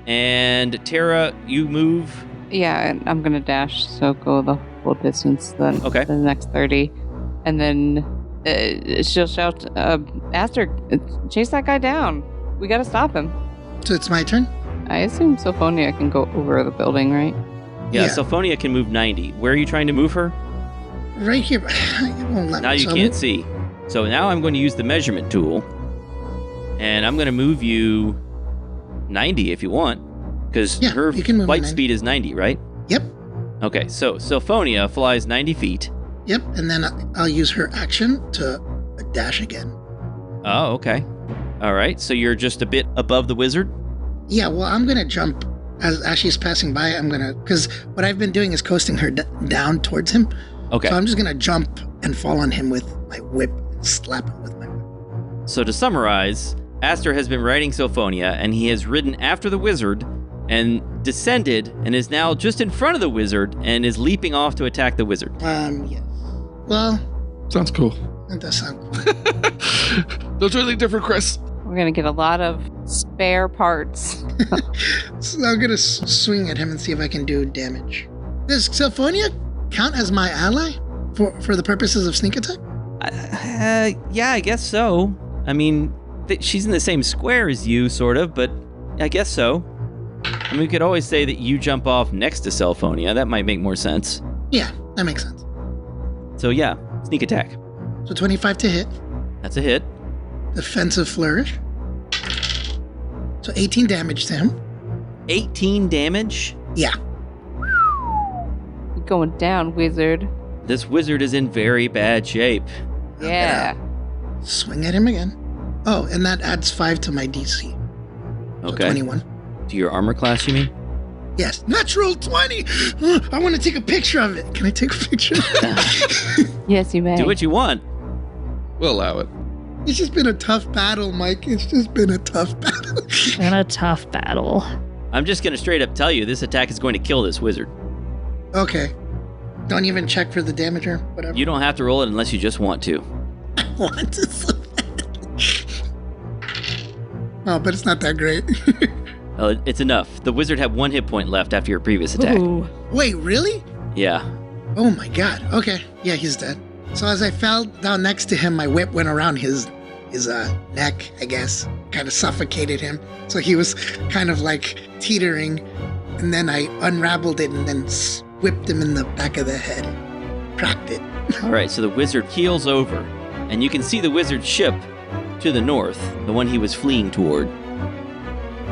And Tara, you move. Yeah, and I'm going to dash, so go the full distance, then Okay. the next 30. And then she'll shout, Aster, chase that guy down. We got to stop him. So it's my turn? I assume Sophonia can go over the building, right? Yeah, Sophonia can move 90. Where are you trying to move her? Right here. It won't let Now me. you So can't see. So now I'm going to use the measurement tool. And I'm going to move you 90 if you want. Because Yeah, her you can move flight 90. speed is 90, right? Yep. Okay, so Sophonia flies 90 feet. Yep. And then I'll use her action to dash again. Oh, okay. All right, so you're just a bit above the wizard? Yeah, well, I'm going to jump. As she's passing by, I'm going to... Because what I've been doing is coasting her down towards him. Okay. So I'm just going to jump and fall on him with my whip and slap him with my whip. So to summarize, Aster has been riding Sophonia, and he has ridden after the wizard and descended and is now just in front of the wizard and is leaping off to attack the wizard. Yes. Well, Sounds cool. that does sound cool. Those are really different, Chris. We're going to get a lot of spare parts. So I'm going to swing at him and see if I can do damage. Does Sophonia count as my ally for the purposes of sneak attack? Yeah, I guess so. I mean, she's in the same square as you, sort of, but I guess so. I mean, we could always say that you jump off next to Sophonia. That might make more sense. Yeah, that makes sense. So yeah, sneak attack. So 25 to hit. That's a hit. Defensive flourish. So 18 damage to him. 18 damage? Yeah. You're going down, wizard. This wizard is in very bad shape. Yeah. Swing at him again. Oh, and that adds 5 to my DC. So Okay. 21. To your armor class, you mean? Yes, natural 20. I want to take a picture of it. Can I take a picture? Yes, you may. Do what you want. We'll allow it. It's just been a tough battle, Mike. It's just been a tough battle. And a tough battle. I'm just going to straight up tell you this attack is going to kill this wizard. Okay. Don't even check for the damage or whatever. You don't have to roll it unless you just want to. I want to so badly. Oh, but it's not that great. It's enough. The wizard had 1 hit point left after your previous attack. Ooh. Wait, really? Yeah. Oh my god. Okay. Yeah, he's dead. So as I fell down next to him, my whip went around his neck, I guess. Kind of suffocated him. So he was kind of like teetering. And then I unraveled it and then whipped him in the back of the head. Cracked it. All right, so the wizard heels over, and you can see the wizard's ship to the north, the one he was fleeing toward.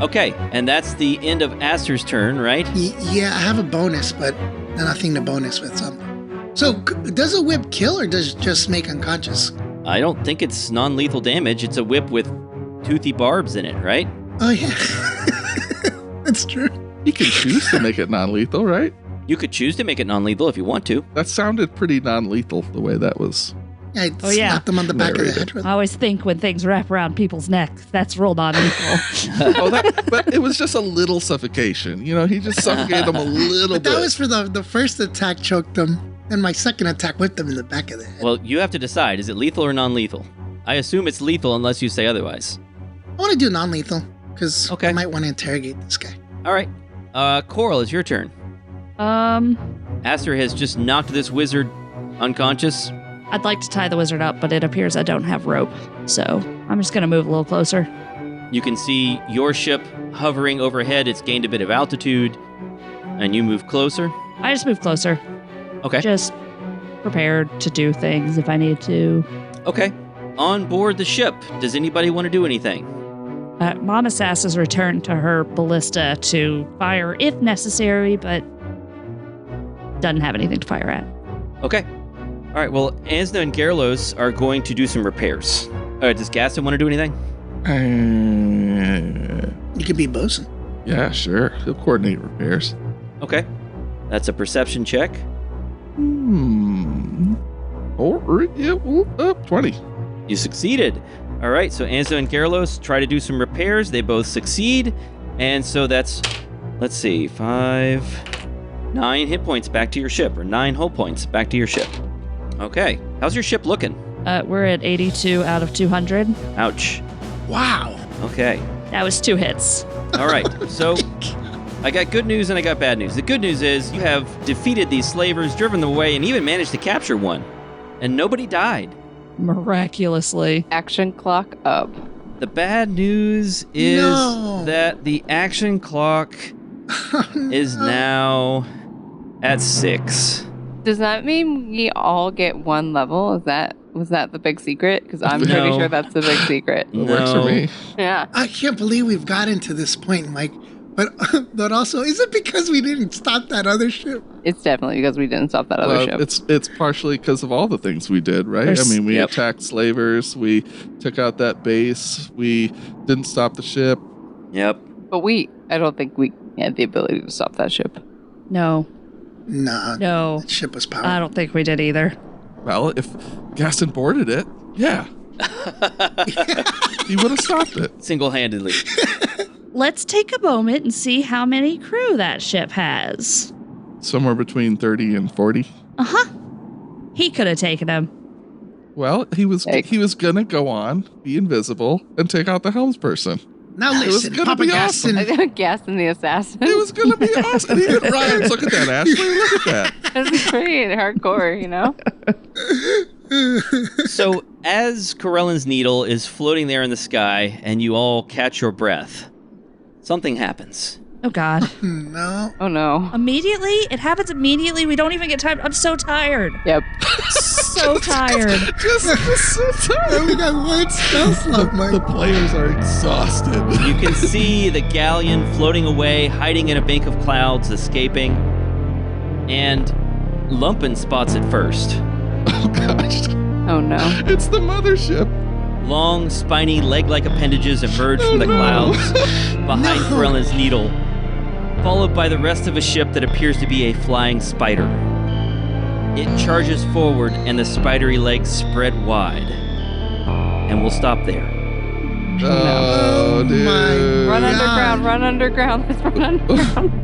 Okay, and that's the end of Aster's turn, right? Yeah, I have a bonus, but nothing to bonus with something. So does a whip kill or does it just make unconscious? I don't think it's non-lethal damage. It's a whip with toothy barbs in it, right? Oh, yeah. That's true. You can choose to make it non-lethal, right? You could choose to make it non-lethal if you want to. That sounded pretty non-lethal the way that was. I Oh, yeah. slapped him on the back of the Narrated. head with I always think when things wrap around people's necks, that's real non-lethal. But it was just a little suffocation. You know, he just suffocated him a little But bit. that was for the first attack choked him, and my second attack whipped him in the back of the head. Well, you have to decide. Is it lethal or non-lethal? I assume it's lethal unless you say otherwise. I want to do non-lethal, because Okay. I might want to interrogate this guy. All right. Coral, it's your turn. Aster has just knocked this wizard unconscious. I'd like to tie the wizard up, but it appears I don't have rope. So I'm just going to move a little closer. You can see your ship hovering overhead. It's gained a bit of altitude, and you move closer. I just move closer. Okay. Just prepared to do things if I need to. Okay. On board the ship, does anybody want to do anything? Mama Sass has returned to her ballista to fire if necessary, but doesn't have anything to fire at. Okay. All right. Well, Ansna and Garlos are going to do some repairs. All right. Does Gaston want to do anything? You could be bosun. Yeah, sure. He'll coordinate repairs. Okay. That's a perception check. Or, yeah, well, 20. You succeeded. All right. So Ansna and Garlos try to do some repairs. They both succeed. And so that's, let's see, 9 hit points back to your ship, or 9 hull points back to your ship. Okay. How's your ship looking? We're at 82 out of 200. Ouch. Wow. Okay. That was 2 hits. All right. So I got good news and I got bad news. The good news is you have defeated these slavers, driven them away, and even managed to capture one. And nobody died. Miraculously. Action clock up. The bad news is No. that the action clock is now at 6. Does that mean we all get 1 level? Was that the big secret? Because I'm No. pretty sure that's the big secret. It works for me. Yeah. I can't believe we've gotten to this point, Mike. But also, is it because we didn't stop that other ship? It's definitely because we didn't stop that other Well, ship. it's partially because of all the things we did, right? There's- I mean, we Yep. attacked slavers, we took out that base, we didn't stop the ship. Yep. But I don't think we had the ability to stop that ship. No. Nah. No. That ship was I powerful. don't think we did either. Well, if Gaston boarded it, yeah, he would have stopped it. Single-handedly. Let's take a moment and see how many crew that ship has. Somewhere between 30 and 40. Uh-huh. He could have taken him. Well, he was Yikes. gonna go on, be invisible, and take out the helmsperson. Now It was listen, gonna Papa be Gaston. I got Gaston the assassin. It was gonna be awesome. And even Ryan's, look at that, Ashley, look at that. That's pretty hardcore, you know? So as Corellin's needle is floating there in the sky and you all catch your breath, something happens. Oh, God. No. Oh no. Immediately? It happens immediately. We don't even get time. I'm so tired. Yep. So tired. Just so tired. We got one spell slot, The Mike. players are exhausted. You can see the galleon floating away, hiding in a bank of clouds, escaping. And Lumpin spots it first. Oh gosh, Oh no. it's the mothership. Long, spiny, leg-like appendages emerge from the clouds behind Corellin's needle, followed by the rest of a ship that appears to be a flying spider. It charges forward, and the spidery legs spread wide. And we'll stop there. Oh, dude. Run underground, run underground. Let's run underground.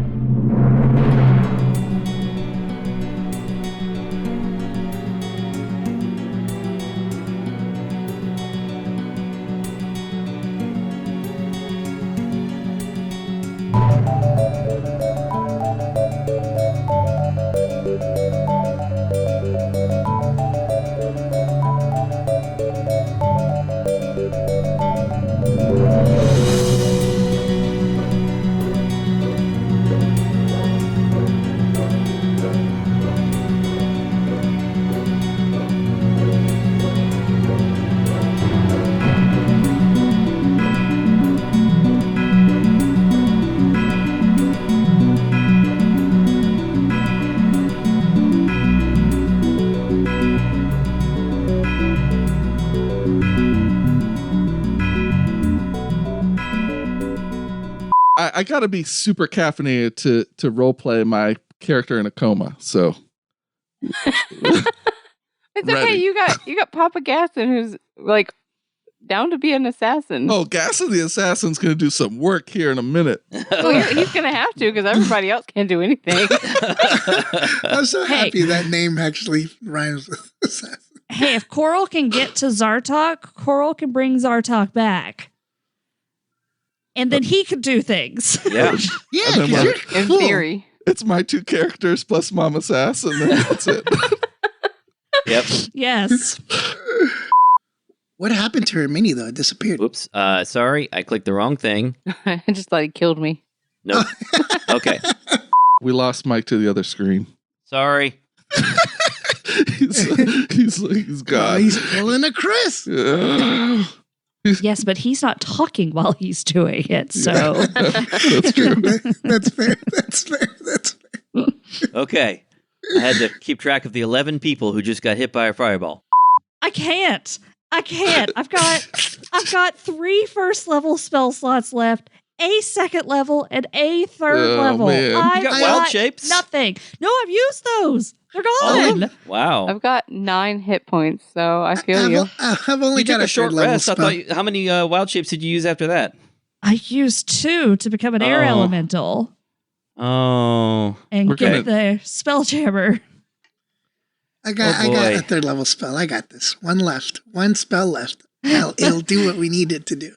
I gotta be super caffeinated to roleplay my character in a coma. So It's okay. Ready. You got Papa Gaston, who's like down to be an assassin. oh, Gaston the Assassin's gonna do some work here in a minute. Well, he's gonna have to because everybody else can't do anything. I'm so Hey. happy that name actually rhymes with assassin. Hey, if Coral can get to Zartok, Coral can bring Zartok back. And then he could do things. Yeah. Yeah, And then 'cause like- you're In cool. theory. It's my two characters plus Mom Assassin, and that's it. Yep. Yes. What happened to her mini, though? It disappeared. Oops. Sorry, I clicked the wrong thing. I just thought he killed me. Nope. Okay. We lost Mike to the other screen. Sorry. he's Oh, gone. he's pulling a Chris. Yeah. Yes, but he's not talking while he's doing it. So That's true. That's fair. That's fair. That's fair. Okay. I had to keep track of the 11 people who just got hit by a fireball. I can't. I've got 3 first level spell slots left, a second level, and a third Oh, level. man. I've You got wild shapes? Nothing. No, I've used those. They're Oh, gone. wow. I've got 9 hit points, so I feel you. I've only You got took a short third level rest. I spell. thought how many wild shapes did you use after that? I used 2 to become an air Oh. elemental Oh. and We're get gonna- the Spelljammer. I got Oh, boy. a third level spell. I got this. One left. One spell left. It'll do what we need it to do.